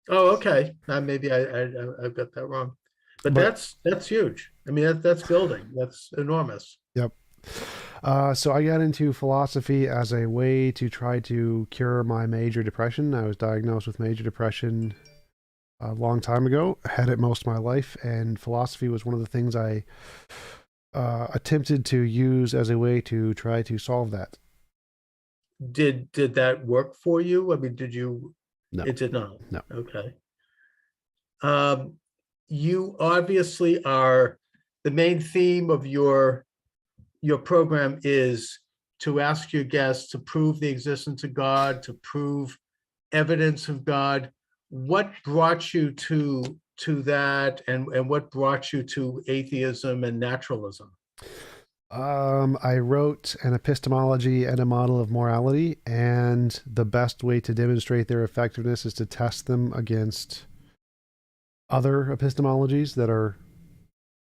Oh, okay. Maybe I've got that wrong, but But that's huge. I mean, that's building. That's enormous. yep. So I got into philosophy as a way to try to cure my major depression. I was diagnosed with major depression a long time ago, had it most of my life, and philosophy was one of the things I attempted to use as a way to try to solve that. Did that work for you? I mean, did you? No, It did not. no. Okay. Um, you obviously are the main theme of your program is to ask your guests to prove the existence of God, to prove evidence of God. What brought you to that, and what brought you to atheism and naturalism? I wrote an epistemology and a model of morality, and the best way to demonstrate their effectiveness is to test them against other epistemologies that are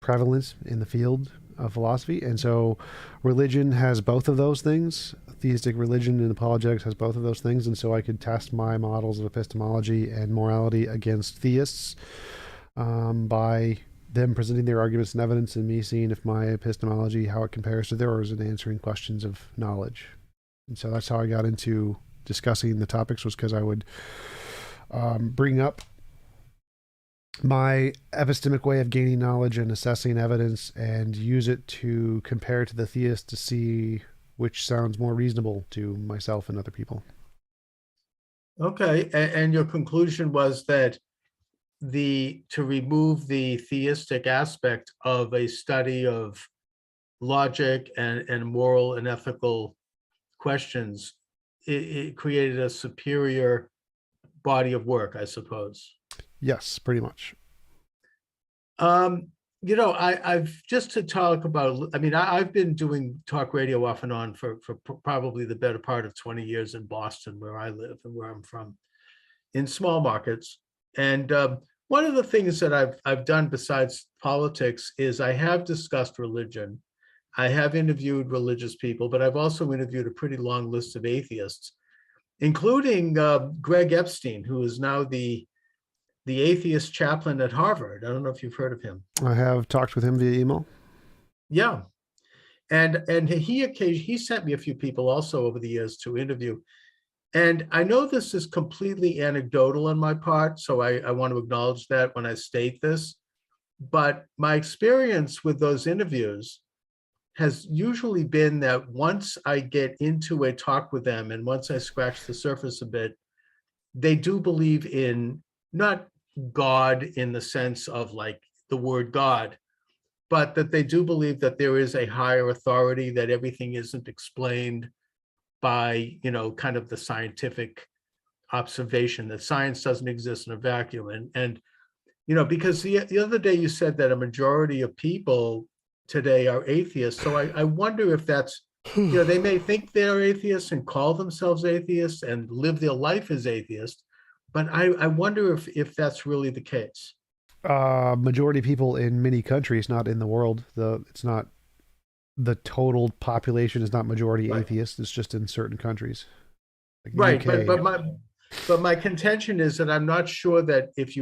prevalent in the field of philosophy. And so religion has both of those things. Theistic religion and apologetics has both of those things. And so I could test my models of epistemology and morality against theists by them presenting their arguments and evidence and me seeing if my epistemology, how it compares to theirs and answering questions of knowledge. And so that's how I got into discussing the topics, was because I would bring up my epistemic way of gaining knowledge and assessing evidence and use it to compare to the theist to see which sounds more reasonable to myself and other people. Okay, and your conclusion was that the to remove the theistic aspect of a study of logic and moral and ethical questions, it created a superior body of work, I suppose. Yes, pretty much. Um, I've just to talk about, I mean, I've been doing talk radio off and on for probably the better part of 20 years in Boston, where I live and where I'm from, in small markets. And one of the things that I've done besides politics is I have discussed religion. I have interviewed religious people, but I've also interviewed a pretty long list of atheists, including Greg Epstein, who is now the atheist chaplain at Harvard. I don't know if you've heard of him. I have talked with him via email. Yeah, and he sent me a few people also over the years to interview. And I know this is completely anecdotal on my part, so I want to acknowledge that when I state this. But my experience with those interviews has usually been that once I get into a talk with them and once I scratch the surface a bit, they do believe in not God in the sense of like the word God, but that they do believe that there is a higher authority, that everything isn't explained by, kind of the scientific observation, that science doesn't exist in a vacuum. And because the other day you said that a majority of people today are atheists. So I wonder if that's, they may think they're atheists and call themselves atheists and live their life as atheists, but I wonder if that's really the case. Majority of people in many countries, not in the world. It's not the total population is not majority Right. atheist. It's just in certain countries, like the Right. But UK. my contention is that I'm not sure that if we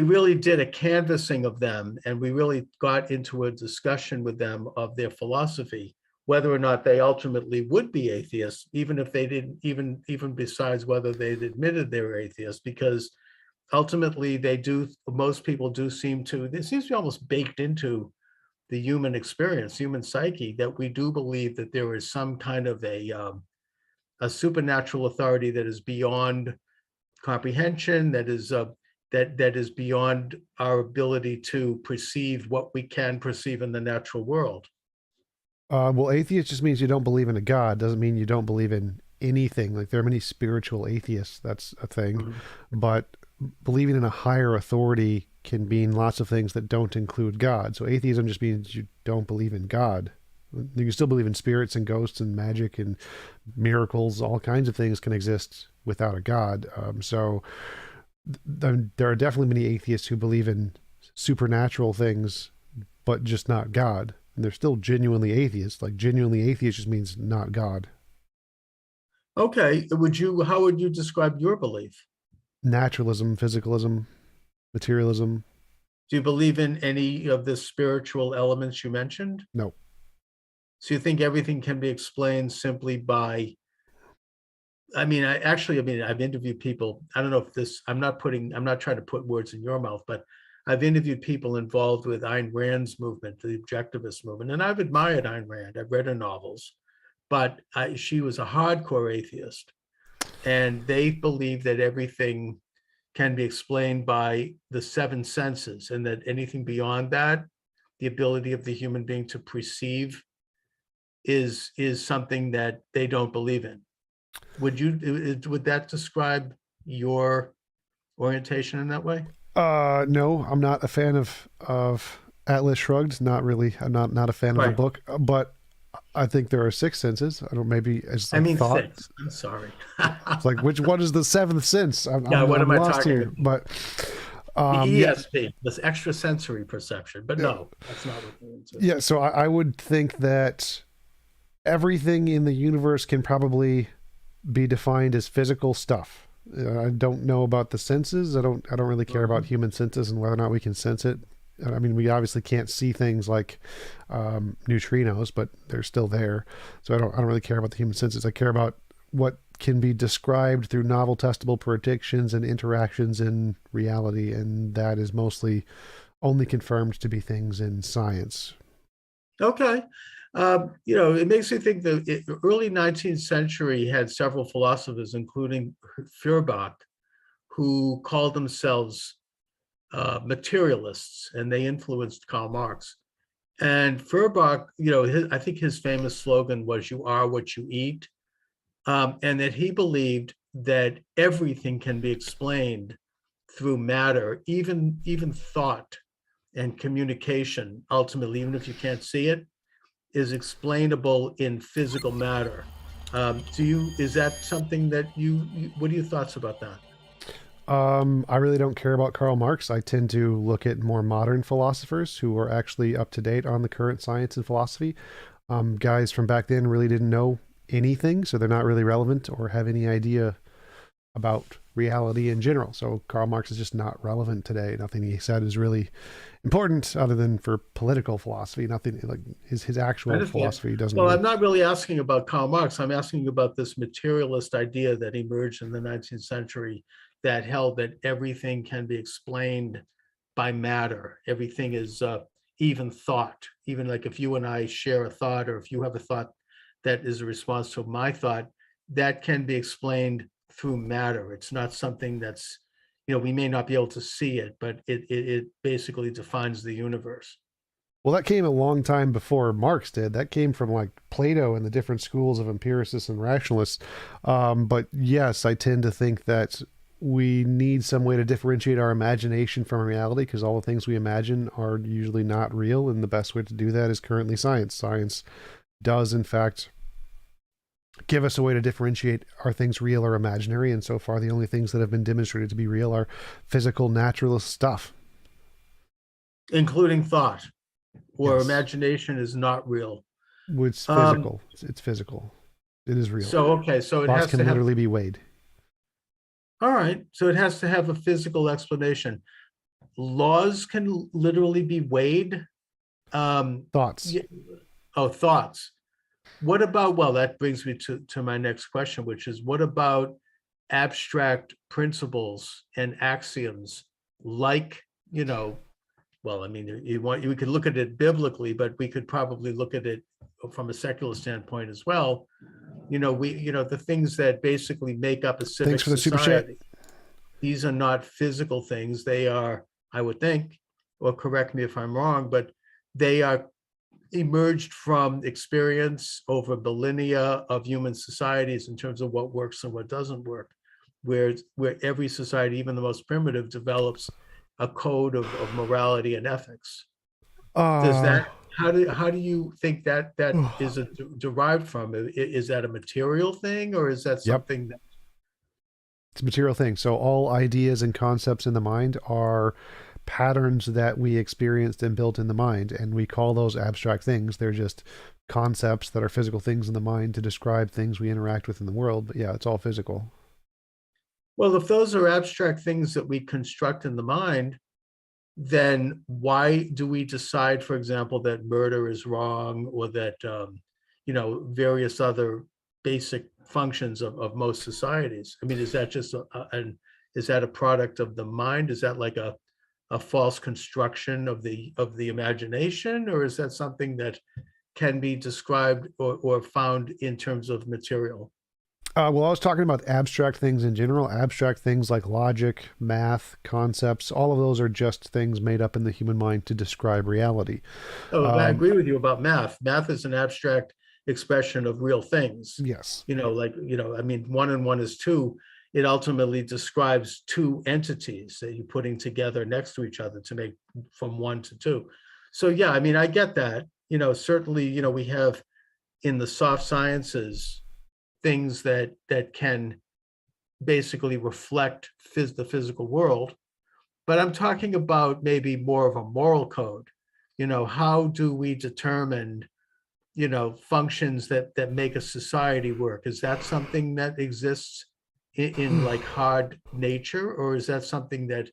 really did a canvassing of them and we really got into a discussion with them of their philosophy, whether or not they ultimately would be atheists, even if they didn't, even besides whether they'd admitted they were atheists, because ultimately most people do seem to, it seems to be almost baked into the human experience, human psyche, that we do believe that there is some kind of a supernatural authority that is beyond comprehension, that is beyond our ability to perceive what we can perceive in the natural world. Well, atheist just means you don't believe in a god. Doesn't mean you don't believe in anything. Like there are many spiritual atheists. That's a thing, Mhm. but believing in a higher authority can mean lots of things that don't include God. So atheism just means you don't believe in God. You can still believe in spirits and ghosts and magic and miracles. All kinds of things can exist without a God. There are definitely many atheists who believe in supernatural things, but just not God. And they're still genuinely atheists. Like genuinely atheist just means not God. Okay, how would you describe your belief? naturalism, physicalism, materialism. Do you believe in any of the spiritual elements you mentioned? No. So you think everything can be explained simply by, I mean, I've interviewed people. I don't know if this, I'm not trying to put words in your mouth, but I've interviewed people involved with Ayn Rand's movement, the objectivist movement, and I've admired Ayn Rand. I've read her novels, but she was a hardcore atheist, and they believe that everything can be explained by the seven senses, and that anything beyond that, the ability of the human being to perceive, is something that they don't believe in. Would that describe your orientation in that way? No, I'm not a fan of Atlas Shrugged. Not really. I'm not a fan of the book, but I think there are six senses. I don't, maybe as like thought. Six. I'm sorry. It's like, which one is the seventh sense? What am I talking here. But the ESP, this extrasensory perception, but no, that's not what we're into. Yeah, so I would think that everything in the universe can probably be defined as physical stuff. I don't know about the senses. I don't really care about human senses and whether or not we can sense it. I mean, we obviously can't see things like neutrinos, but they're still there. So I don't really care about the human senses. I care about what can be described through novel testable predictions and interactions in reality, and that is mostly only confirmed to be things in science. Okay. It makes me think that the early 19th century had several philosophers, including Feuerbach, who called themselves materialists, and they influenced Karl Marx. And Feuerbach, I think his famous slogan was "You are what you eat," and that he believed that everything can be explained through matter, even thought and communication. Ultimately, even if you can't see it, is explainable in physical matter. Is that something that what are your thoughts about that? I really don't care about Karl Marx. I tend to look at more modern philosophers who are actually up to date on the current science and philosophy. Guys from back then really didn't know anything, so they're not really relevant or have any idea about reality in general. So Karl Marx is just not relevant today. Nothing he said is really important other than for political philosophy. Nothing like his actual philosophy doesn't. Well, I'm not really asking about Karl Marx. I'm asking about this materialist idea that emerged in the 19th century that held that everything can be explained by matter. Everything is even thought. Even like if you and I share a thought, or if you have a thought that is a response to my thought, that can be explained through matter. It's not something that's, we may not be able to see it, but it basically defines the universe. Well, that came a long time before Marx did. That came from like Plato and the different schools of empiricists and rationalists. But yes, I tend to think that we need some way to differentiate our imagination from reality, because all the things we imagine are usually not real. And the best way to do that is currently science. Science does, in fact, give us a way to differentiate, are things real or imaginary? And so far, the only things that have been demonstrated to be real are physical, naturalist stuff. Including thought, or Yes. Imagination is not real. It's physical. It's physical. It is real. So it has to literally be weighed. All right. So it has to have a physical explanation. Laws can literally be weighed. Thoughts. Thoughts. What about, well, that brings me to my next question, which is, what about abstract principles and axioms like, well, I mean, we could look at it biblically, but we could probably look at it from a secular standpoint as well. The things that basically make up a civic society. These are not physical things. They are, I would think, or correct me if I'm wrong, but they are emerged from experience over millennia of human societies in terms of what works and what doesn't work, where every society, even the most primitive, develops a code of morality and ethics. Does that, how do you think that is derived from? Is that a material thing, or is that something that? It's a material thing. So all ideas and concepts in the mind are patterns that we experienced and built in the mind, and we call those abstract things. They're just concepts that are physical things in the mind to describe things we interact with in the world. But yeah, it's all physical. Well, if those are abstract things that we construct in the mind, then why do we decide, for example, that murder is wrong, or that, various other basic functions of most societies? I mean, is that just is that a product of the mind? Is that like a false construction of the imagination, or is that something that can be described or found in terms of material? Well, I was talking about abstract things in general. Abstract things like logic, math, concepts, all of those are just things made up in the human mind to describe reality. Oh, I agree with you about math. Math is an abstract expression of real things. Yes. I mean, 1 and 1 is 2. It ultimately describes two entities that you're putting together next to each other to make from 1 to 2. So yeah, I mean, I get that. Certainly, we have in the soft sciences things that can basically reflect the physical world. But I'm talking about maybe more of a moral code. How do we determine, functions that make a society work? Is that something that exists in like hard nature, or is that something that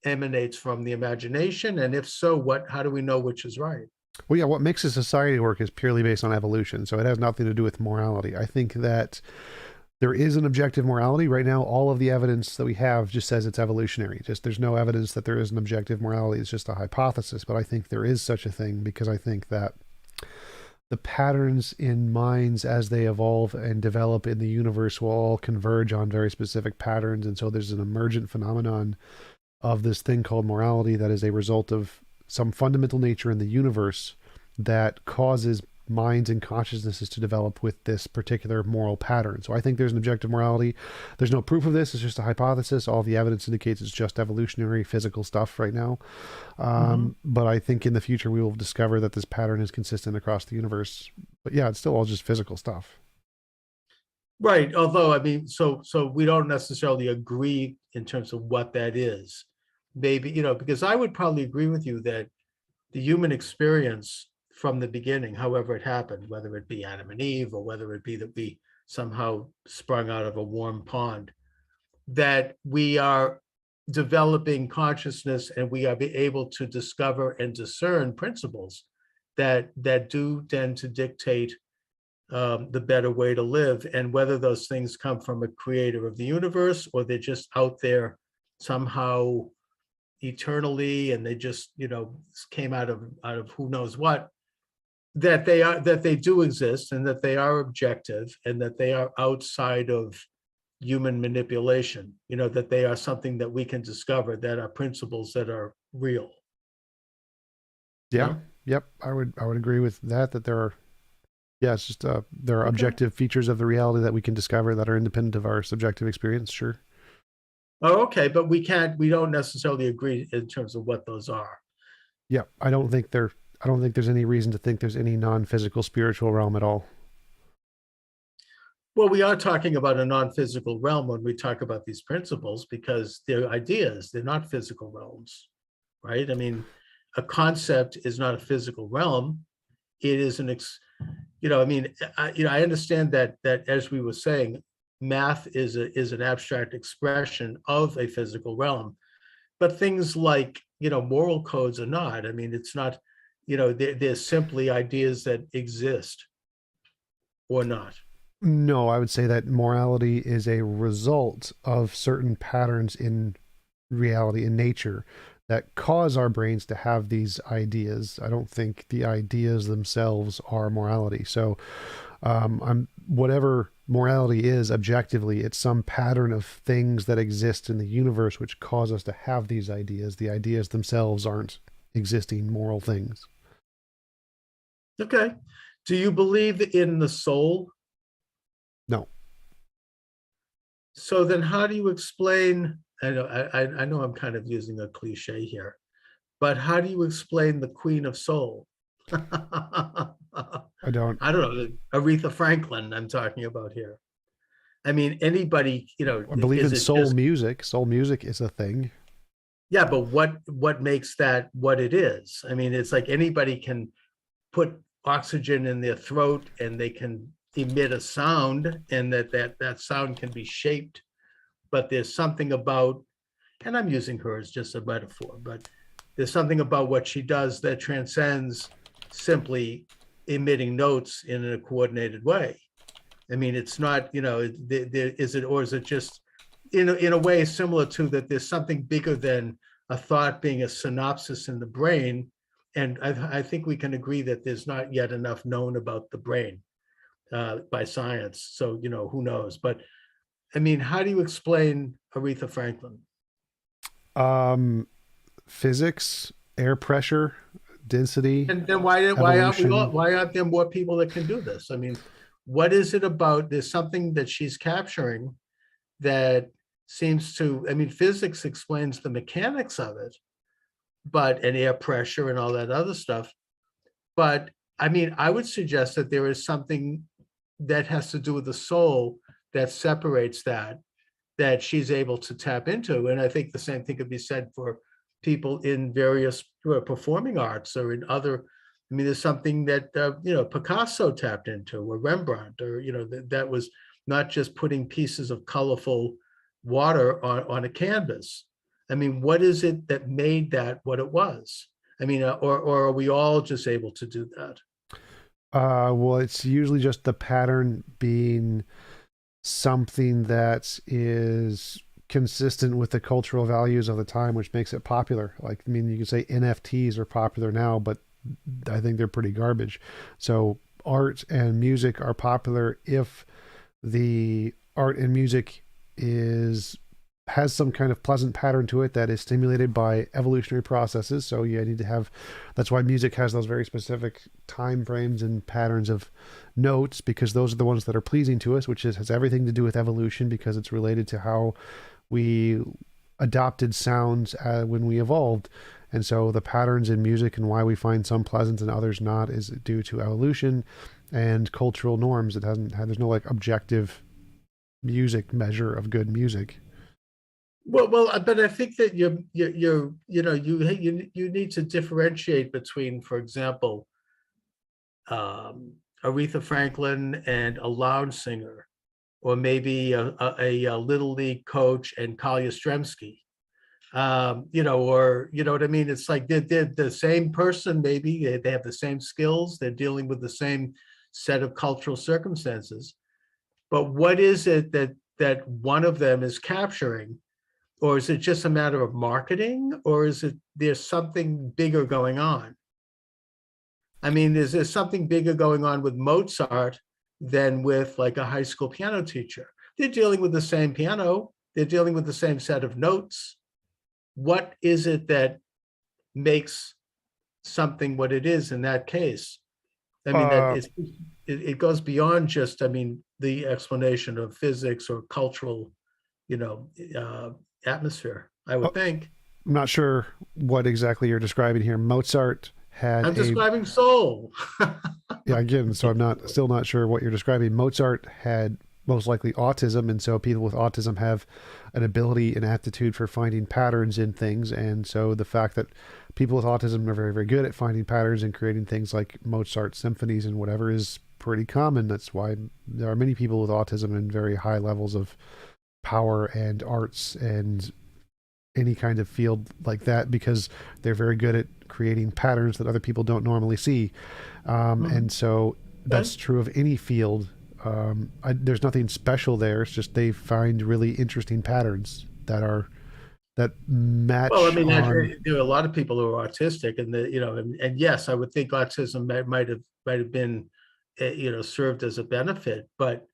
emanates from the imagination? And if so, how do we know which is right? Well, yeah, what makes a society work is purely based on evolution. So it has nothing to do with morality. I think that there is an objective morality. Right now, all of the evidence that we have just says it's evolutionary. There's no evidence that there is an objective morality. It's just a hypothesis. But I think there is such a thing, because I think that the patterns in minds as they evolve and develop in the universe will all converge on very specific patterns. And so there's an emergent phenomenon of this thing called morality that is a result of some fundamental nature in the universe that causes minds and consciousnesses to develop with this particular moral pattern. So I think there's an objective morality. There's no proof of this. It's just a hypothesis. All the evidence indicates it's just evolutionary physical stuff right now. But I think in the future we will discover that this pattern is consistent across the universe. But yeah, it's still all just physical stuff. Right. Although, I mean, so we don't necessarily agree in terms of what that is. Maybe, because I would probably agree with you that the human experience from the beginning, however it happened, whether it be Adam and Eve, or whether it be that we somehow sprung out of a warm pond, that we are developing consciousness and we are able to discover and discern principles that do tend to dictate the better way to live. And whether those things come from a creator of the universe, or they're just out there somehow eternally, and they just came out of who knows what, that they do exist, and that they are objective, and that they are outside of human manipulation, that they are something that we can discover, that are principles that are real. Yeah. Yep. I would agree with that there are, it's just there are objective features of the reality that we can discover that are independent of our subjective experience. Sure. Oh, okay, but we don't necessarily agree in terms of what those are. Yeah, I don't think there's any reason to think there's any non-physical spiritual realm at all. Well, we are talking about a non-physical realm when we talk about these principles, because they're ideas, they're not physical realms, right? I mean, a concept is not a physical realm. It is I understand that as we were saying, math is an abstract expression of a physical realm, but things like moral codes are not. I mean, it's not, they're simply ideas that exist or not. No, I would say that morality is a result of certain patterns in reality, in nature, that cause our brains to have these ideas. I don't think the ideas themselves are morality. So whatever morality is objectively, it's some pattern of things that exist in the universe which cause us to have these ideas. The ideas themselves aren't existing moral things. Okay. Do you believe in the soul? No. So then how do you explain, I know I'm kind of using a cliche here, but how do you explain the Queen of Soul? I don't know, Aretha Franklin I'm talking about here. I mean, anybody, I believe in soul music. Soul music is a thing. Yeah, but what makes that what it is? I mean, it's like anybody can put oxygen in their throat and they can emit a sound, and that sound can be shaped but there's something about, and I'm using her as just a metaphor, but there's something about what she does that transcends simply emitting notes in a coordinated way. I mean, it's not, is it, or is it just in a way similar to that there's something bigger than a thought being a synopsis in the brain. And I think we can agree that there's not yet enough known about the brain by science. So, who knows? But I mean, how do you explain Aretha Franklin? Physics, air pressure, density, And then why evolution. aren't there more people that can do this? I mean, what is it about? There's something that she's capturing that seems to, I mean, physics explains the mechanics of it, but and air pressure and all that other stuff. But I mean, I would suggest that there is something that has to do with the soul that separates that she's able to tap into. And I think the same thing could be said for people in various performing arts or in other, I mean, there's something that, Picasso tapped into, or Rembrandt, or, that was not just putting pieces of colorful water on a canvas. I mean, what is it that made that what it was? I mean, or are we all just able to do that? Well, it's usually just the pattern being something that is consistent with the cultural values of the time, which makes it popular. Like, I mean, you can say NFTs are popular now, but I think they're pretty garbage. So art and music are popular if the art and music has some kind of pleasant pattern to it that is stimulated by evolutionary processes. So you need to have, that's why music has those very specific time frames and patterns of notes, because those are the ones that are pleasing to us, which has everything to do with evolution, because it's related to how we adopted sounds when we evolved. And so the patterns in music and why we find some pleasant and others not is due to evolution and cultural norms. There's no like objective music measure of good music. Well, but I think that you need to differentiate between, for example, Aretha Franklin and a lounge singer, or maybe a little league coach and Carl Yastrzemski. Or what I mean? It's like they're the same person, maybe they have the same skills, they're dealing with the same set of cultural circumstances. But what is it that one of them is capturing? Or is it just a matter of marketing, or is it there's something bigger going on? I mean, is there something bigger going on with Mozart than with like a high school piano teacher? They're dealing with the same piano, they're dealing with the same set of notes. What is it that makes something what it is in that case? I mean, it goes beyond just, I mean, the explanation of physics or cultural, atmosphere, I would think. I'm not sure what exactly you're describing here. Mozart had I'm describing soul. yeah, again, so I'm still not sure what you're describing. Mozart had most likely autism, and so people with autism have an ability and aptitude for finding patterns in things. And so the fact that people with autism are very, very good at finding patterns and creating things like Mozart symphonies and whatever is pretty common. That's why there are many people with autism in very high levels of power and arts and any kind of field like that, because they're very good at creating patterns that other people don't normally see. And so that's true of any field. There's nothing special there. It's just they find really interesting patterns that match. Well, I mean, there are a lot of people who are autistic, and and yes, I would think autism might have been, served as a benefit, but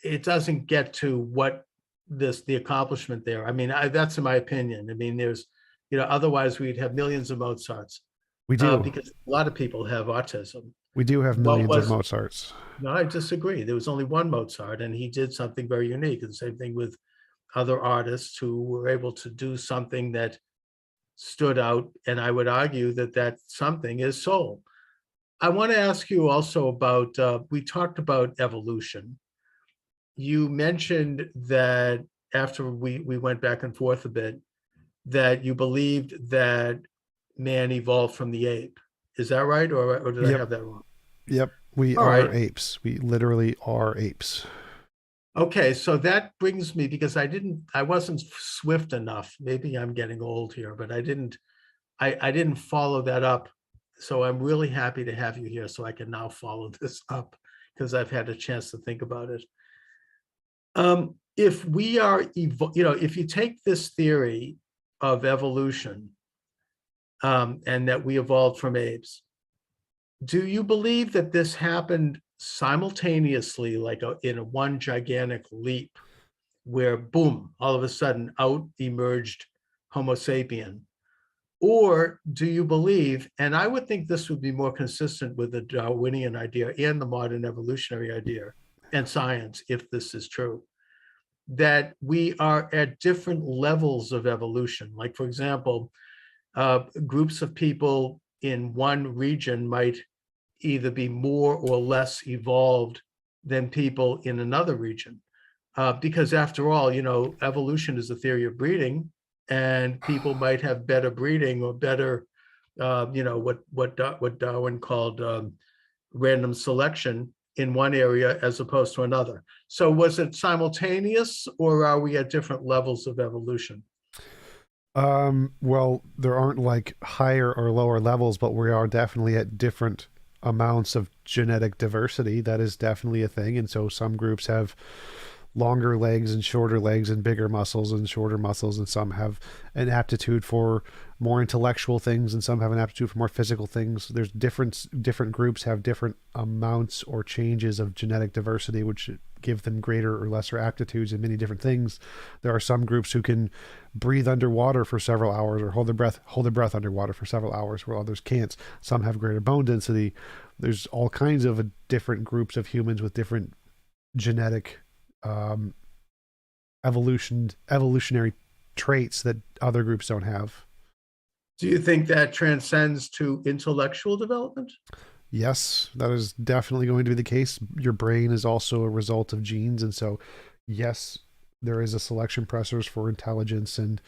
it doesn't get to what the accomplishment there. I mean, that's in my opinion. I mean, there's, otherwise we'd have millions of Mozarts. We do. Because a lot of people have autism. We do have millions of Mozarts. No, I disagree. There was only one Mozart, and he did something very unique. And the same thing with other artists who were able to do something that stood out. And I would argue that something is soul. I want to ask you also about, we talked about evolution. You mentioned that after we went back and forth a bit, that you believed that man evolved from the ape. Is that right? Or did I have that wrong? Yep. We are apes. We literally are apes. Okay, so that brings me, because I wasn't swift enough. Maybe I'm getting old here, but I didn't follow that up. So I'm really happy to have you here so I can now follow this up because I've had a chance to think about it. If we are, if you take this theory of evolution, and that we evolved from apes, do you believe that this happened simultaneously, like in a one gigantic leap, where boom, all of a sudden out emerged Homo sapien? Or do you believe, and I would think this would be more consistent with the Darwinian idea and the modern evolutionary idea and science, if this is true, that we are at different levels of evolution. Like, for example, groups of people in one region might either be more or less evolved than people in another region. Because after all, evolution is the theory of breeding, and people might have better breeding or better, what Darwin called random selection in one area as opposed to another. So was it simultaneous, or are we at different levels of evolution? Well, there aren't like higher or lower levels, but we are definitely at different amounts of genetic diversity. That is definitely a thing. And so some groups have longer legs and shorter legs and bigger muscles and shorter muscles, and some have an aptitude for more intellectual things and some have an aptitude for more physical things. There's different groups have different amounts or changes of genetic diversity, which give them greater or lesser aptitudes in many different things. There are some groups who can breathe underwater for several hours or hold their breath underwater for several hours, where others can't. Some have greater bone density. There's all kinds of different groups of humans with different genetic evolutionary traits that other groups don't have. Do you think that transcends to intellectual development? Yes, that is definitely going to be the case. Your brain is also a result of genes, and so yes, there is a selection process for intelligence and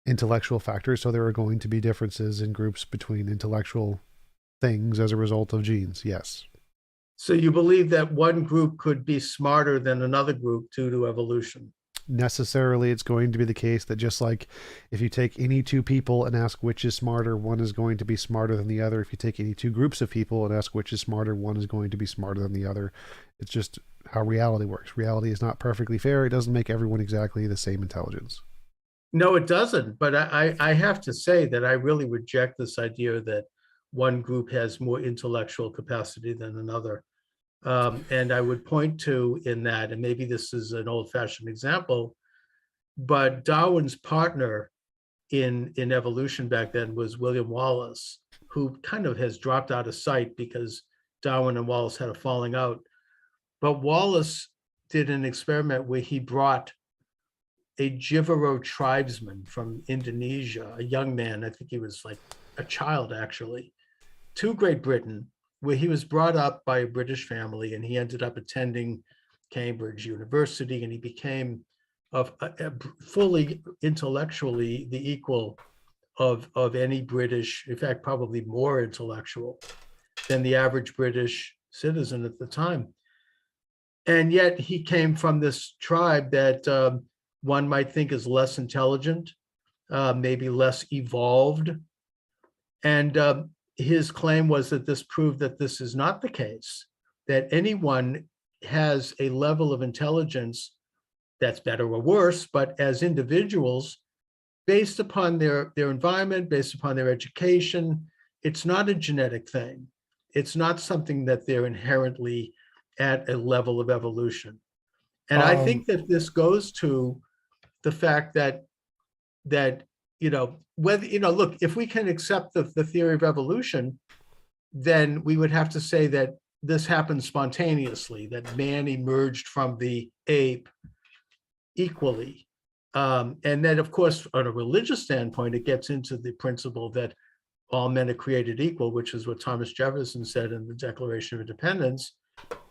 intellectual factors, so there are going to be differences in groups between intellectual things as a result of genes. Yes. So you believe that one group could be smarter than another group due to evolution? Necessarily, it's going to be the case that just like if you take any two people and ask which is smarter, one is going to be smarter than the other. If you take any two groups of people and ask which is smarter, one is going to be smarter than the other. It's just how reality works. Reality is not perfectly fair. It doesn't make everyone exactly the same intelligence. No, it doesn't. But I have to say that I really reject this idea that one group has more intellectual capacity than another. And I would point to in that, and maybe this is an old-fashioned example, but Darwin's partner in evolution back then was William Wallace, who kind of has dropped out of sight because Darwin and Wallace had a falling out. But Wallace did an experiment where he brought a Jivaro tribesman from Indonesia, a young man, I think he was like a child actually, to Great Britain, where he was brought up by a British family, and he ended up attending Cambridge University, and he became fully intellectually the equal of any British, in fact, probably more intellectual than the average British citizen at the time. And yet he came from this tribe that one might think is less intelligent, maybe less evolved. And his claim was that this proved that this is not the case, that anyone has a level of intelligence that's better or worse, but as individuals, based upon their environment, based upon their education, it's not a genetic thing. It's not something that they're inherently at a level of evolution. And I think that this goes to the fact that whether, look, if we can accept the theory of evolution, then we would have to say that this happened spontaneously, that man emerged from the ape equally. And then, of course, on a religious standpoint, it gets into the principle that all men are created equal, which is what Thomas Jefferson said in the Declaration of Independence,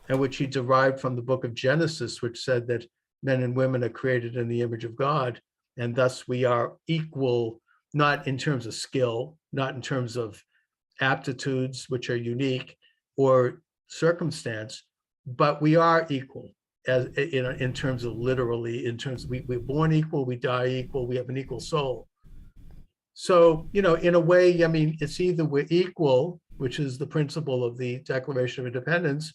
and which he derived from the book of Genesis, which said that men and women are created in the image of God, and thus we are equal, not in terms of skill, not in terms of aptitudes, which are unique, or circumstance, but we are equal. as in terms of literally, in terms of we're born equal, we die equal, we have an equal soul. So, in a way, I mean, it's either we're equal, which is the principle of the Declaration of Independence,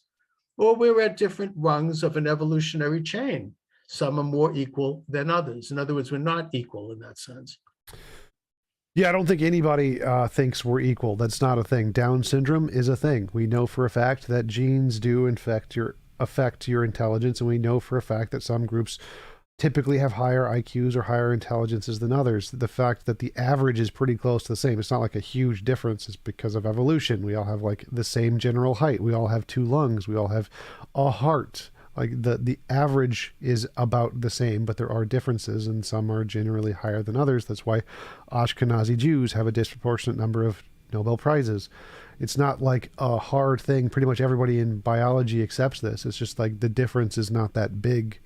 or we're at different rungs of an evolutionary chain. Some are more equal than others. In other words, we're not equal in that sense. Yeah, I don't think anybody thinks we're equal. That's not a thing. Down syndrome is a thing. We know for a fact that genes do affect your intelligence, and we know for a fact that some groups typically have higher IQs or higher intelligences than others. The fact that the average is pretty close to the same, it's not like a huge difference. It's because of evolution. We all have like the same general height. We all have 2 lungs. We all have a heart. Like the average is about the same, but there are differences, and some are generally higher than others. That's why Ashkenazi Jews have a disproportionate number of Nobel Prizes. It's not like a hard thing. Pretty much everybody in biology accepts this. It's just like the difference is not that big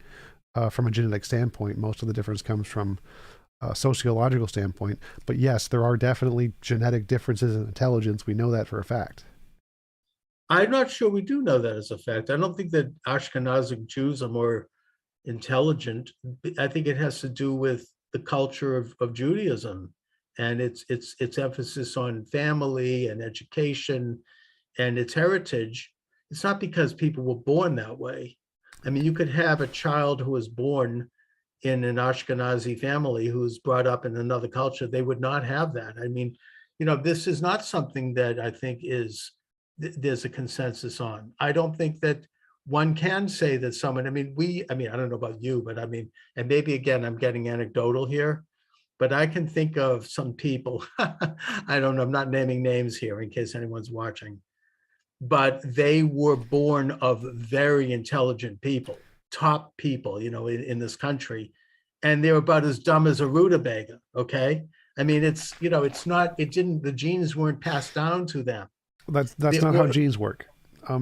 from a genetic standpoint. Most of the difference comes from a sociological standpoint. But yes, there are definitely genetic differences in intelligence. We know that for a fact. I'm not sure we do know that as a fact. I don't think that Ashkenazic Jews are more intelligent. I think it has to do with the culture of Judaism and its emphasis on family and education and its heritage. It's not because people were born that way. I mean, you could have a child who was born in an Ashkenazi family who's brought up in another culture. They would not have that. I mean, this is not something that I think there's a consensus on. I don't think that one can say that someone, I mean, I don't know about you, but I mean, and maybe again, I'm getting anecdotal here, but I can think of some people, I don't know, I'm not naming names here in case anyone's watching, but they were born of very intelligent people, top people, in this country, and they're about as dumb as a rutabaga, okay? I mean, the genes weren't passed down to them. That's not how genes work.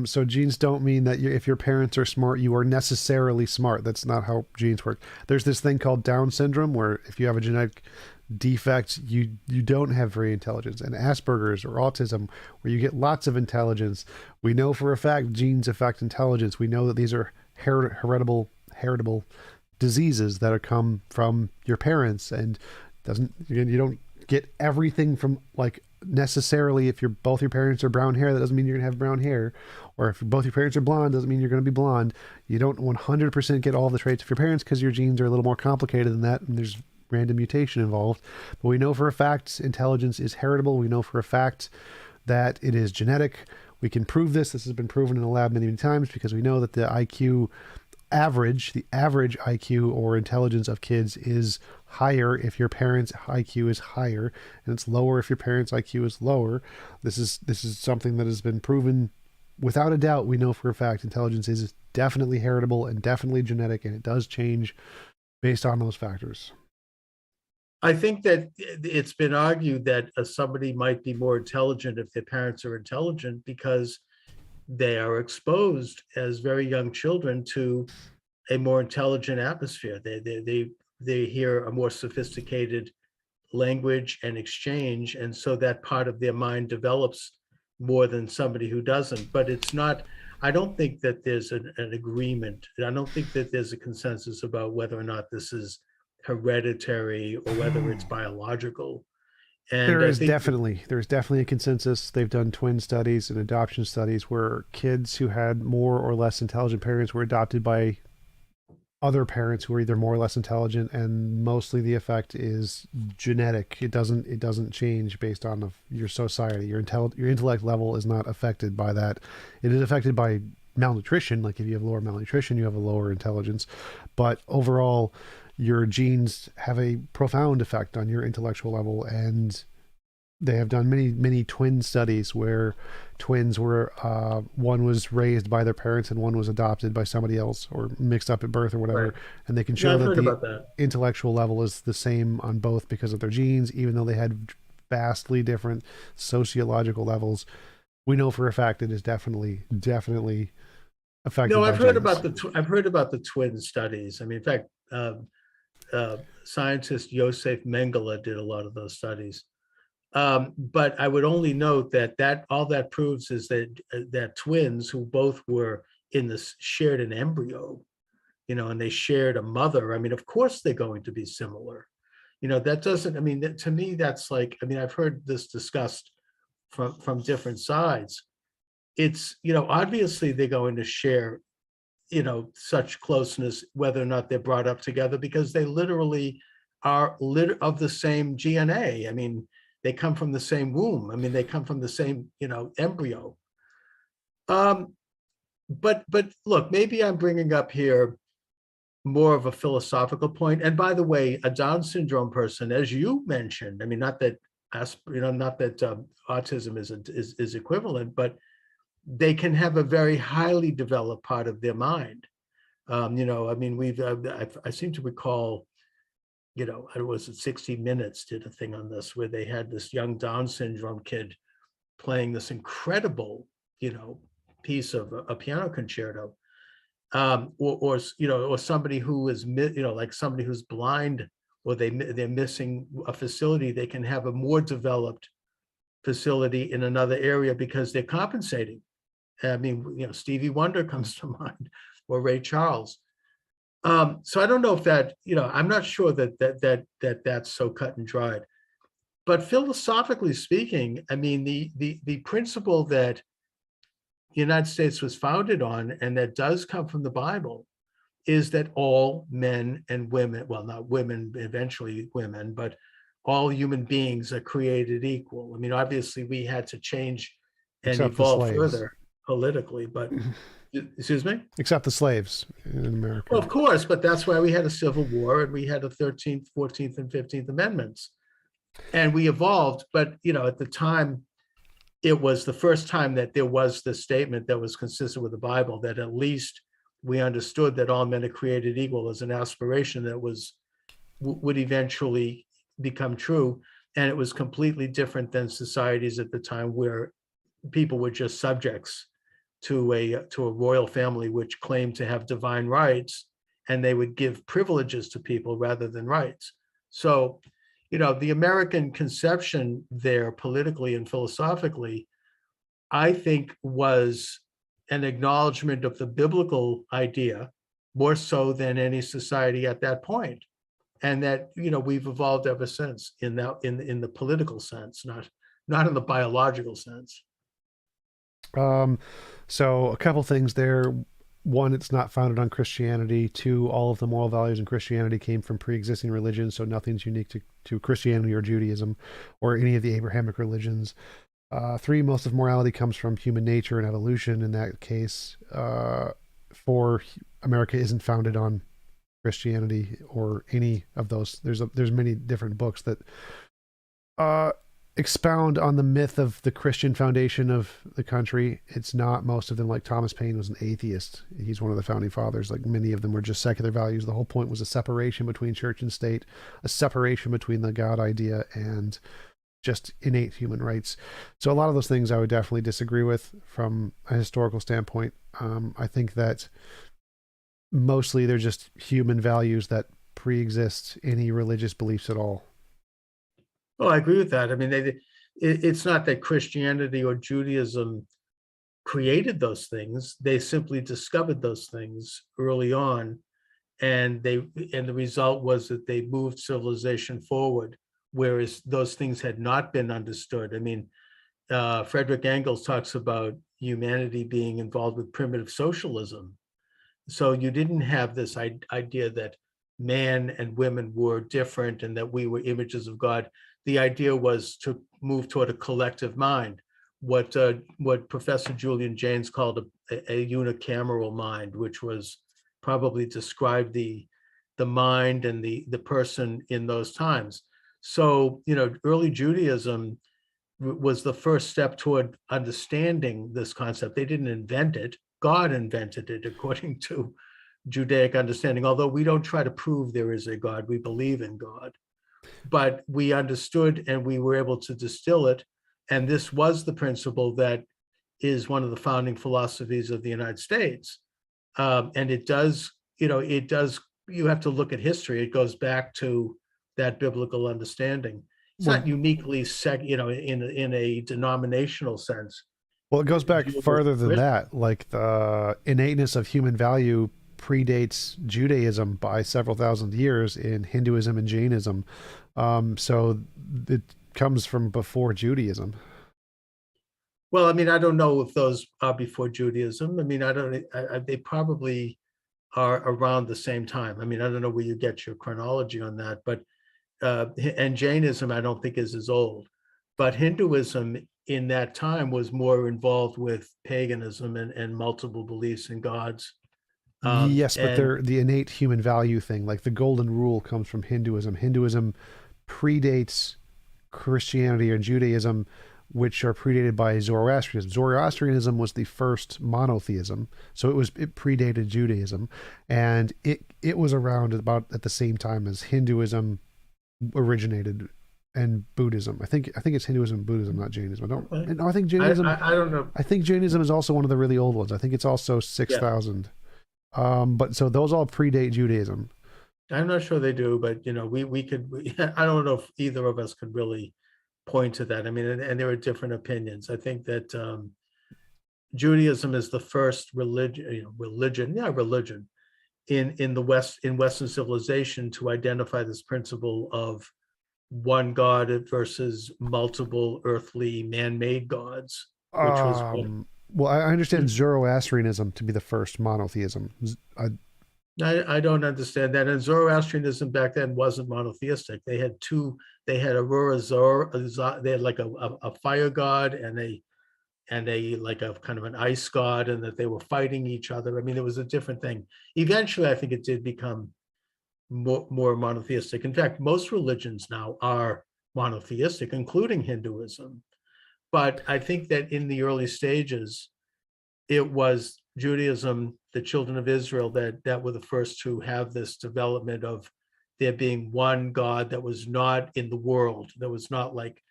So genes don't mean that if your parents are smart, you are necessarily smart. That's not how genes work. There's this thing called Down syndrome, where if you have a genetic defect, you don't have very intelligence. And Asperger's or autism, where you get lots of intelligence. We know for a fact genes affect intelligence. We know that these are heritable diseases that come from your parents, and you don't get everything from like necessarily. If both your parents are brown hair, that doesn't mean you're gonna have brown hair, or if both your parents are blonde, doesn't mean you're gonna be blonde. You don't 100% get all the traits of your parents, because your genes are a little more complicated than that, and there's random mutation involved. But we know for a fact intelligence is heritable. We know for a fact that it is genetic. We can prove this. This has been proven in the lab many times, because we know that the average IQ or intelligence of kids is higher if your parents' IQ is higher, and it's lower if your parents' IQ is lower. This is something that has been proven without a doubt. We know for a fact intelligence is definitely heritable and definitely genetic, and it does change based on those factors. I think that it's been argued that somebody might be more intelligent if their parents are intelligent, because they are exposed as very young children to a more intelligent atmosphere. They hear a more sophisticated language and exchange, and so that part of their mind develops more than somebody who doesn't. But it's not, I don't think that there's an agreement. I don't think that there's a consensus about whether or not this is hereditary or whether it's biological. And there's definitely a consensus. They've done twin studies and adoption studies where kids who had more or less intelligent parents were adopted by other parents who are either more or less intelligent, and mostly the effect is genetic. It doesn't change based on your society. Your intellect level is not affected by that. It is affected by malnutrition. Like if you have lower malnutrition, you have a lower intelligence. But overall, your genes have a profound effect on your intellectual level, and they have done many twin studies where twins were one was raised by their parents and one was adopted by somebody else or mixed up at birth or whatever. Right. And they can show that the intellectual level is the same on both because of their genes, even though they had vastly different sociological levels. We know for a fact it is definitely affected. No, I've heard about the twin studies. I mean, in fact, scientist Yosef Mengele did a lot of those studies. But I would only note that all that proves is that twins who both were shared an embryo, and they shared a mother, I mean, of course they're going to be similar. That doesn't, I mean, to me, that's like, I mean, I've heard this discussed from different sides. It's, obviously they're going to share, such closeness, whether or not they're brought up together, because they literally are of the same DNA. I mean, they come from the same womb. I mean, they come from the same, embryo. But look, maybe I'm bringing up here more of a philosophical point. And by the way, a Down syndrome person, as you mentioned, I mean, not that autism is equivalent, but they can have a very highly developed part of their mind. I mean, I seem to recall, it was 60 Minutes did a thing on this where they had this young Down syndrome kid playing this incredible, piece of a piano concerto, or somebody who is, like somebody who's blind, or they're missing a facility. They can have a more developed facility in another area because they're compensating. I mean, Stevie Wonder comes to mind, or Ray Charles. So I don't know if that, I'm not sure that's so cut and dried. But philosophically speaking, I mean, the principle that the United States was founded on, and that does come from the Bible, is that all men and women, well, not women, eventually women, but all human beings are created equal. I mean, obviously we had to change and Except the evolve slaves. further politically, but excuse me? Except the slaves in America. Well, of course, but that's why we had a Civil War, and we had the 13th, 14th, and 15th Amendments. And we evolved, but at the time, it was the first time that there was this statement that was consistent with the Bible, that at least we understood that all men are created equal as an aspiration that would eventually become true. And it was completely different than societies at the time, where people were just subjects to a royal family which claimed to have divine rights, and they would give privileges to people rather than rights. So, the American conception there, politically and philosophically, I think was an acknowledgement of the biblical idea more so than any society at that point. And that, we've evolved ever since in the political sense, not in the biological sense. So a couple things there. One, it's not founded on Christianity. Two, all of the moral values in Christianity came from pre-existing religions, so nothing's unique to Christianity or Judaism or any of the Abrahamic religions. Three, most of morality comes from human nature and evolution. In that case, four, America isn't founded on Christianity or any of those. There's many different books that expound on the myth of the Christian foundation of the country. It's not most of them. Like Thomas Paine was an atheist. He's one of the founding fathers. Like, many of them were just secular values. The whole point was a separation between church and state, a separation between the God idea and just innate human rights. So a lot of those things I would definitely disagree with from a historical standpoint. I think that mostly they're just human values that pre-exist any religious beliefs at all. Well, I agree with that. I mean, it's not that Christianity or Judaism created those things. They simply discovered those things early on, and the result was that they moved civilization forward, whereas those things had not been understood. I mean, Frederick Engels talks about humanity being involved with primitive socialism. So you didn't have this idea that man and women were different and that we were images of God. The idea was to move toward a collective mind, what Professor Julian Jaynes called a unicameral mind, which was probably described the mind and the person in those times. So, early Judaism was the first step toward understanding this concept. They didn't invent it. God invented it, according to Judaic understanding, although we don't try to prove there is a God. We believe in God. But we understood, and we were able to distill it. And this was the principle that is one of the founding philosophies of the United States. And it does, you have to look at history. It goes back to that biblical understanding. It's not uniquely in a denominational sense. Well, it goes back further than that. Like, the innateness of human value predates Judaism by several thousand years in Hinduism and Jainism. So it comes from before Judaism. Well, I mean, I don't know if those are before Judaism. I mean, they probably are around the same time. I mean, I don't know where you get your chronology on that, but and Jainism, I don't think is as old, but Hinduism in that time was more involved with paganism and multiple beliefs in gods. Yes, but And they're the innate human value thing. Like the golden rule comes from Hinduism. Hinduism predates Christianity and Judaism, which are predated by Zoroastrianism. Zoroastrianism was the first monotheism, so it predated Judaism, and it was around about at the same time as Hinduism originated and Buddhism. I think it's Hinduism and Buddhism, not Jainism. I think Jainism. I don't know. I think Jainism is also one of the really old ones. I think it's also 6,000. But so those all predate Judaism. I'm not sure they do, but I don't know if either of us could really point to that. I mean, and there are different opinions. I think that Judaism is the first religion in the West, in Western civilization, to identify this principle of one God versus multiple earthly man-made gods, which was well, I understand Zoroastrianism to be the first monotheism. I don't understand that. And Zoroastrianism back then wasn't monotheistic. They had Aurora Zor, they had like a fire god and a like a kind of an ice god, and that they were fighting each other. I mean, it was a different thing. Eventually, I think it did become more monotheistic. In fact, most religions now are monotheistic, including Hinduism. But I think that in the early stages, it was Judaism, the children of Israel, that were the first to have this development of there being one God that was not in the world, that was not like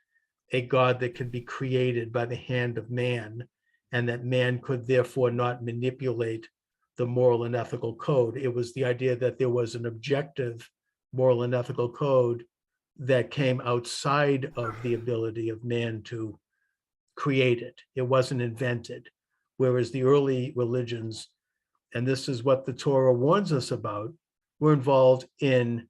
a God that could be created by the hand of man, and that man could therefore not manipulate the moral and ethical code. It was the idea that there was an objective moral and ethical code that came outside of the ability of man to create it. It wasn't invented. Whereas the early religions, and this is what the Torah warns us about, were involved in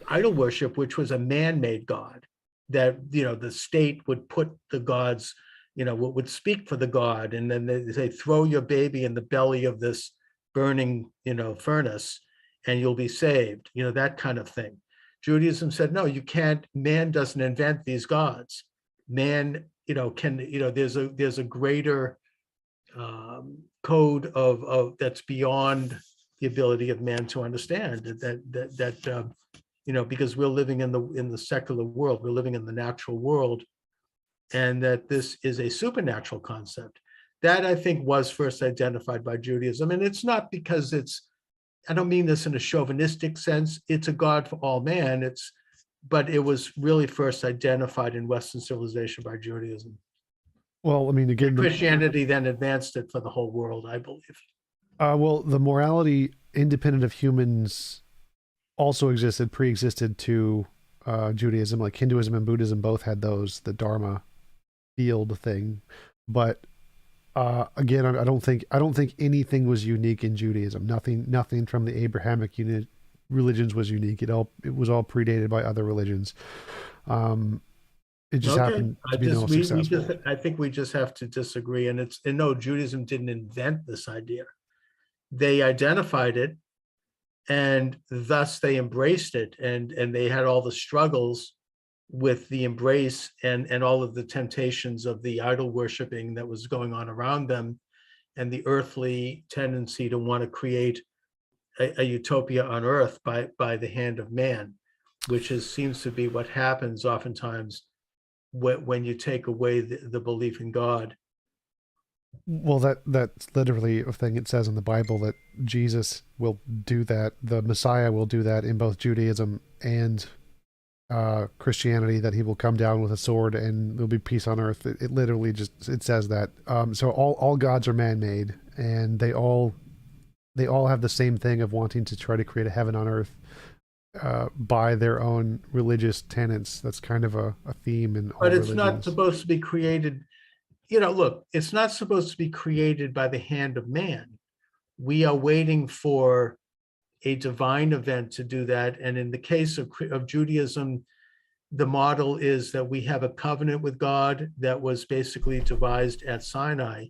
idol worship, which was a man-made God, that, the state would put the gods, would speak for the god, and then they say, throw your baby in the belly of this burning, furnace, and you'll be saved, that kind of thing. Judaism said, no, you can't, man doesn't invent these gods. Man, there's a greater code of that's beyond the ability of man to understand that because we're living in the secular world, we're living in the natural world, and that this is a supernatural concept that I think was first identified by Judaism. And it's not because I don't mean this in a chauvinistic sense, it's a God for all man, but it was really first identified in Western civilization by Judaism. Well, I mean, again, Christianity then advanced it for the whole world, I believe. Well, the morality independent of humans also pre-existed to Judaism. Like Hinduism and Buddhism both had those, the Dharma field thing. But again, I don't think anything was unique in Judaism. Nothing from the Abrahamic religions was unique. It was all predated by other religions. It just happened to be the most successful. I think we just have to disagree. And no, Judaism didn't invent this idea. They identified it, and thus they embraced it, and they had all the struggles with the embrace and all of the temptations of the idol worshiping that was going on around them, and the earthly tendency to want to create a utopia on earth by the hand of man, which seems to be what happens oftentimes when you take away the belief in God. Well, that's literally a thing it says in the Bible, that Jesus will do that. The Messiah will do that in both Judaism and Christianity, that he will come down with a sword and there'll be peace on earth. It literally it says that. So all gods are man-made, and they all have the same thing of wanting to try to create a heaven on earth by their own religious tenets. That's kind of a theme in all religions. But it's not supposed to be created. Look, it's not supposed to be created by the hand of man. we are waiting for a divine event to do that. And in the case of Judaism, the model is that we have a covenant with God that was basically devised at Sinai.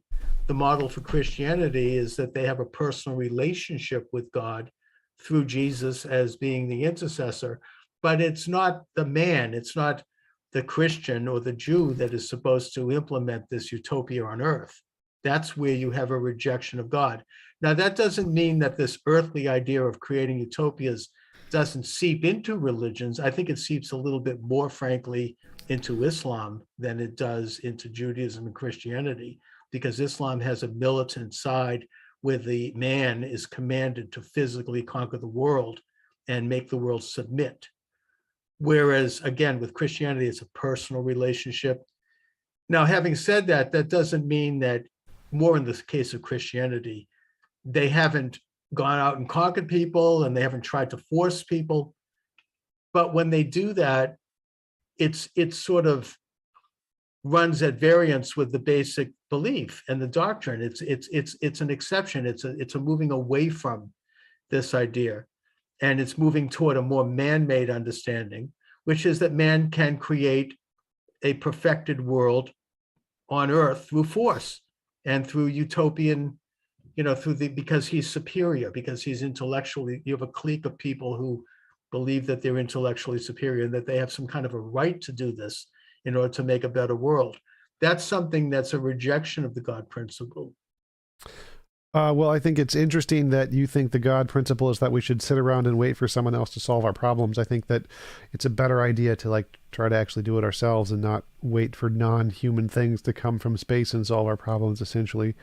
The model for Christianity is that they have a personal relationship with God through Jesus as being the intercessor, but it's not the man, it's not the Christian or the Jew that is supposed to implement this utopia on earth. That's where you have a rejection of God. Now, that doesn't mean that this earthly idea of creating utopias doesn't seep into religions. I think it seeps a little bit more, frankly, into Islam than it does into Judaism and Christianity, because Islam has a militant side where the man is commanded to physically conquer the world and make the world submit. Whereas, again, with Christianity, it's a personal relationship. Now, having said that, that doesn't mean that, more in the case of Christianity, they haven't gone out and conquered people and they haven't tried to force people. But when they do that, it's sort of runs at variance with the basic belief and the doctrine. It's an exception. It's a moving away from this idea, and it's moving toward a more man-made understanding, which is that man can create a perfected world on earth through force and through utopian, because he's superior, because he's intellectually, you have a clique of people who believe that they're intellectually superior and that they have some kind of a right to do this in order to make a better world. That's something that's a rejection of the God principle. Well, I think it's interesting that you think the God principle is that we should sit around and wait for someone else to solve our problems. I think that it's a better idea to try to actually do it ourselves and not wait for non-human things to come from space and solve our problems, essentially.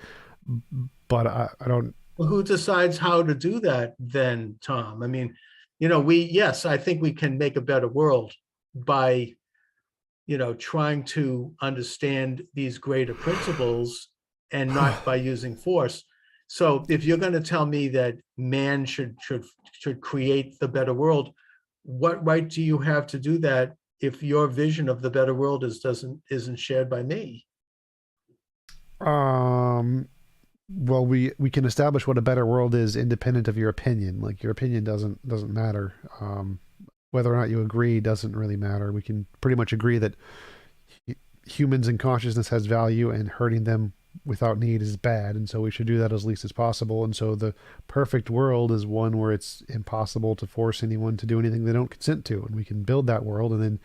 But I don't. Well, who decides how to do that then, Tom? I mean, yes, I think we can make a better world by, trying to understand these greater principles and not by using force. So if you're going to tell me that man should create the better world, what right do you have to do that if your vision of the better world isn't shared by me? Well, we can establish what a better world is independent of your opinion. Like, your opinion doesn't matter. Whether or not you agree doesn't really matter. We can pretty much agree that humans and consciousness has value, and hurting them without need is bad, and so we should do that as least as possible. And so the perfect world is one where it's impossible to force anyone to do anything they don't consent to, and we can build that world. And then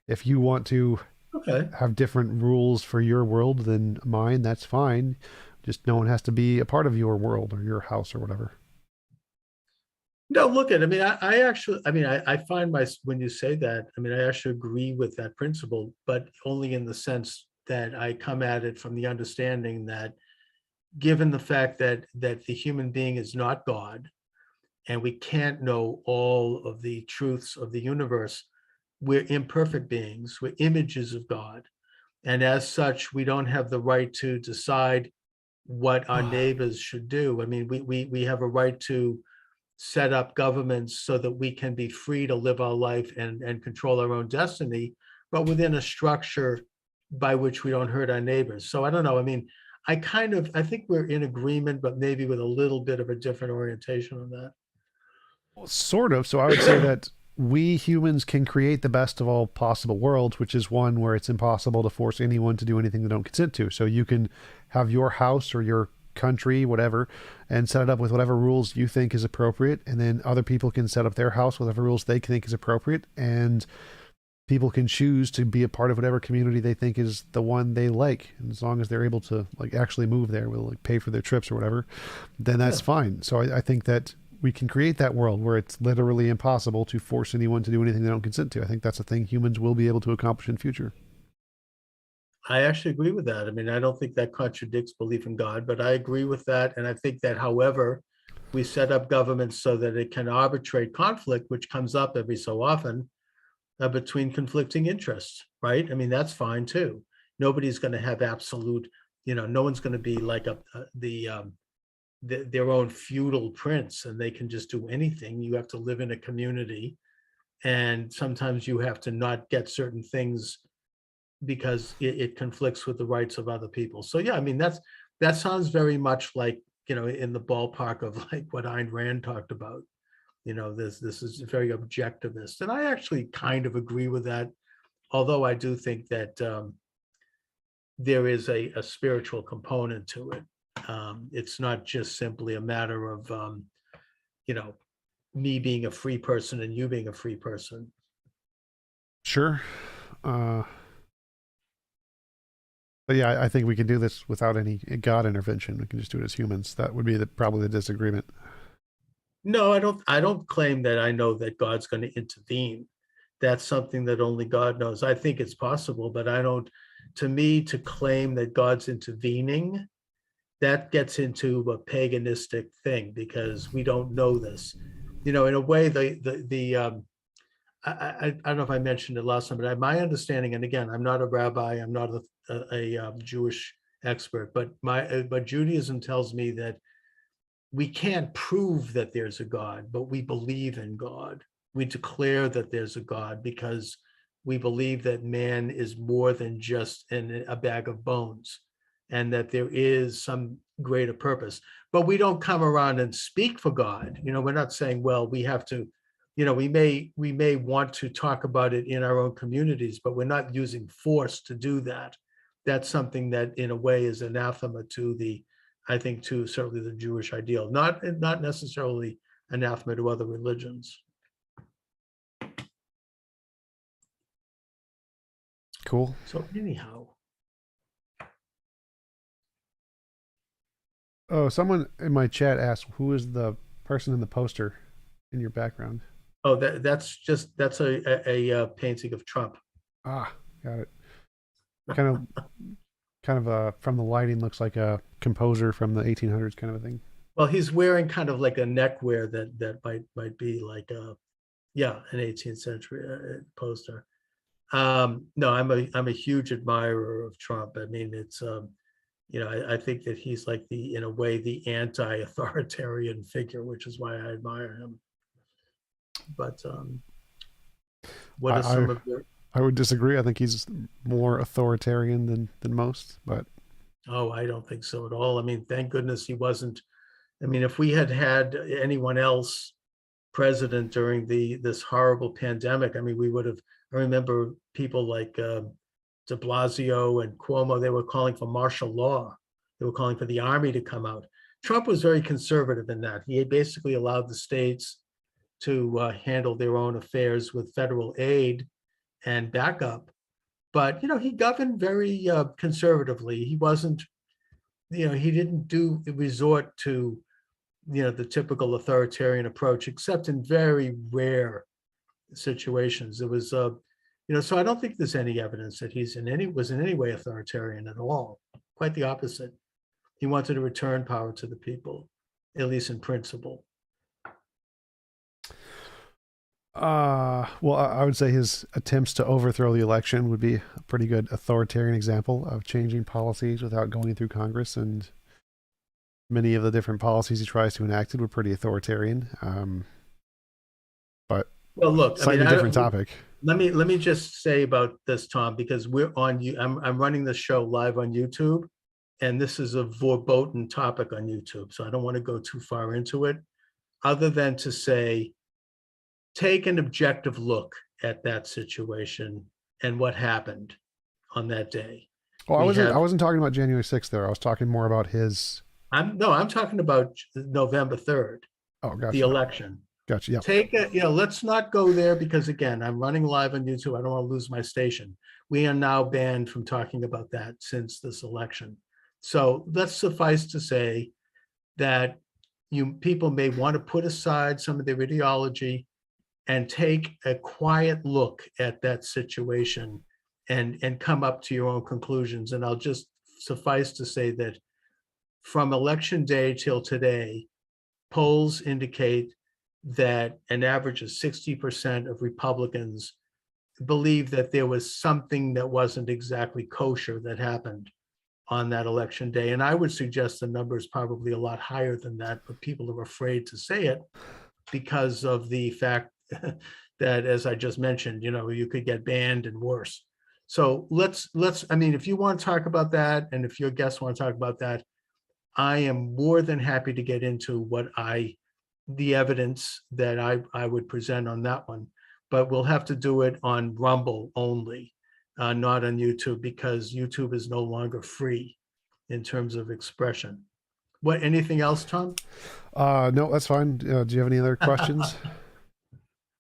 if you want to have different rules for your world than mine, that's fine. Just no one has to be a part of your world or your house or whatever. No, look at, I mean, I find when you say that, I actually agree with that principle, but only in the sense that I come at it from the understanding that, given the fact that the human being is not God, and we can't know all of the truths of the universe, we're imperfect beings, we're images of God. And as such, we don't have the right to decide what our neighbors should do. I mean, we have a right to set up governments so that we can be free to live our life and control our own destiny, but within a structure by which we don't hurt our neighbors. So I don't know. I mean, I think we're in agreement, but maybe with a little bit of a different orientation on that. Well, sort of. So I would say that we humans can create the best of all possible worlds, which is one where it's impossible to force anyone to do anything they don't consent to. So you can have your house or your country, whatever, and set it up with whatever rules you think is appropriate. And then other people can set up their house with whatever rules they think is appropriate. And people can choose to be a part of whatever community they think is the one they like. And as long as they're able to actually move there, will pay for their trips or whatever, then that's fine. So I think that we can create that world where it's literally impossible to force anyone to do anything they don't consent to. I think that's a thing humans will be able to accomplish in future. I actually agree with that. I mean, I don't think that contradicts belief in God, but I agree with that. And I think that, however, we set up governments so that it can arbitrate conflict, which comes up every so often between conflicting interests, right? I mean, that's fine too. Nobody's going to have absolute, no one's going to be like their own feudal prince and they can just do anything. You have to live in a community, and sometimes you have to not get certain things because it conflicts with the rights of other people. So yeah, I mean, that sounds very much like, in the ballpark of like what Ayn Rand talked about. This is very objectivist. And I actually kind of agree with that, although I do think that there is a spiritual component to it. It's not just simply a matter of, me being a free person and you being a free person. Sure. But yeah, I think we can do this without any God intervention. We can just do it as humans. That would be probably the disagreement. No, I don't claim that I know that God's going to intervene. That's something that only God knows. I think it's possible, but to me, to claim that God's intervening, that gets into a paganistic thing because we don't know this. In a way, I don't know if I mentioned it last time, but my understanding, and again, I'm not a rabbi, I'm not a Jewish expert, but Judaism tells me that we can't prove that there's a God, but we believe in God. We declare that there's a God because we believe that man is more than just a bag of bones and that there is some greater purpose. But we don't come around and speak for God. We're not saying, well, we have to, we may want to talk about it in our own communities, but we're not using force to do that. That's something that in a way is anathema to I think to certainly the Jewish ideal, not necessarily anathema to other religions. Cool. So anyhow. Oh, someone in my chat asked, who is the person in the poster in your background? Oh, that's a painting of Trump. Ah, got it. Kind of from the lighting looks like a composer from the 1800s kind of a thing. Well, he's wearing kind of like a neckwear that might be like an 18th century poster. No, I'm a huge admirer of Trump. I mean, it's I think that he's like in a way the anti-authoritarian figure, which is why I admire him. But what are some of your? I would disagree. I think he's more authoritarian than most, but. Oh, I don't think so at all. I mean, thank goodness he wasn't. I mean, if we had anyone else president during this horrible pandemic, I mean, we would have. I remember people like de Blasio and Cuomo, they were calling for martial law. They were calling for the army to come out. Trump was very conservative in that. He basically allowed the states to handle their own affairs with federal aid and backup. But, he governed very conservatively. He wasn't, he didn't resort to, the typical authoritarian approach, except in very rare situations. It was, so I don't think there's any evidence that was in any way authoritarian at all. Quite the opposite. He wanted to return power to the people, at least in principle. Well, I would say his attempts to overthrow the election would be a pretty good authoritarian example of changing policies without going through Congress, and many of the different policies he tries to enact were pretty authoritarian. But well, look, slightly different topic. Let me just say about this, Tom, because we're on you. I'm running the show live on YouTube, and this is a verboten topic on YouTube, so I don't want to go too far into it, other than to say, take an objective look at that situation and what happened on that day. Well, I wasn't talking about January 6th there. I was talking more about his. I'm talking about November 3rd. Oh, gotcha. The election. Gotcha. Yeah. Let's not go there because again, I'm running live on YouTube. I don't want to lose my station. We are now banned from talking about that since this election. So let's suffice to say that people may want to put aside some of their ideology and take a quiet look at that situation and come up to your own conclusions. And I'll just suffice to say that from election day till today, polls indicate that an average of 60% of Republicans believe that there was something that wasn't exactly kosher that happened on that election day. And I would suggest the number is probably a lot higher than that, but people are afraid to say it because of the fact that, as I just mentioned, you could get banned and worse. So let's, I mean, if you want to talk about that, and if your guests want to talk about that, I am more than happy to get into the evidence that I would present on that one, but we'll have to do it on Rumble only, not on YouTube, because YouTube is no longer free in terms of expression. Anything else, Tom? No, that's fine. Do you have any other questions?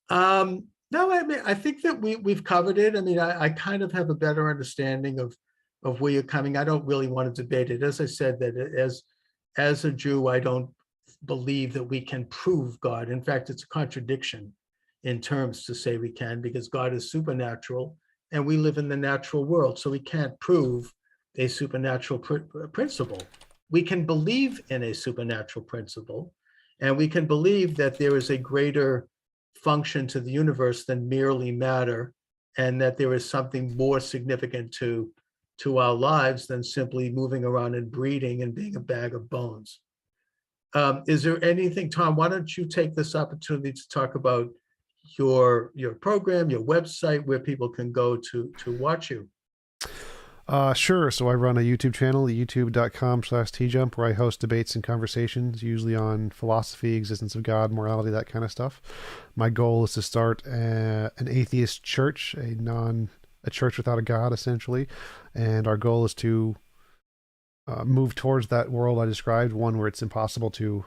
No, I mean, I think that we've covered it. I mean, I kind of have a better understanding of where you're coming. I don't really want to debate it. As I said, that as a Jew, I don't believe that we can prove God. In fact, it's a contradiction in terms to say we can, because God is supernatural and we live in the natural world. So we can't prove a supernatural principle. We can believe in a supernatural principle, and we can believe that there is a greater function to the universe than merely matter, and that there is something more significant to our lives than simply moving around and breeding and being a bag of bones. Is there anything, Tom, why don't you take this opportunity to talk about your program, your website, where people can go to watch you? Sure. So I run a YouTube channel, youtube.com/tjump, where I host debates and conversations, usually on philosophy, existence of God, morality, that kind of stuff. My goal is to start an atheist church, a church without a God, essentially. And our goal is to move towards that world I described, one where it's impossible to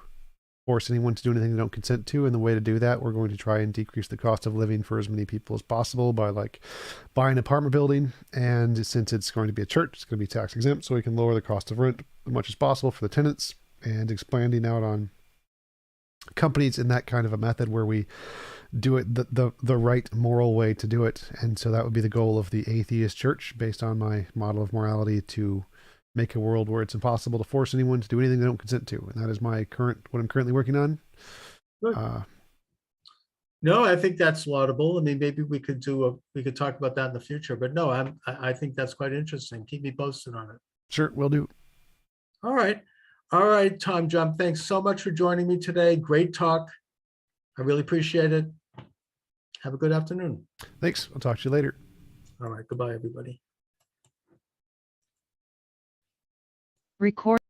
force anyone to do anything they don't consent to. And the way to do that, we're going to try and decrease the cost of living for as many people as possible by buying an apartment building. And since it's going to be a church, it's going to be tax exempt, so we can lower the cost of rent as much as possible for the tenants, and expanding out on companies in that kind of a method where we do it the right moral way to do it. And so that would be the goal of the atheist church, based on my model of morality, to make a world where it's impossible to force anyone to do anything they don't consent to. And that is what I'm currently working on. No, I think that's laudable. I mean, maybe we could talk about that in the future, but no, I think that's quite interesting. Keep me posted on it. Sure, will do. All right, Tom Jump, thanks so much for joining me today. Great talk. I really appreciate it. Have a good afternoon. Thanks. I'll talk to you later. All right, goodbye, everybody. Record.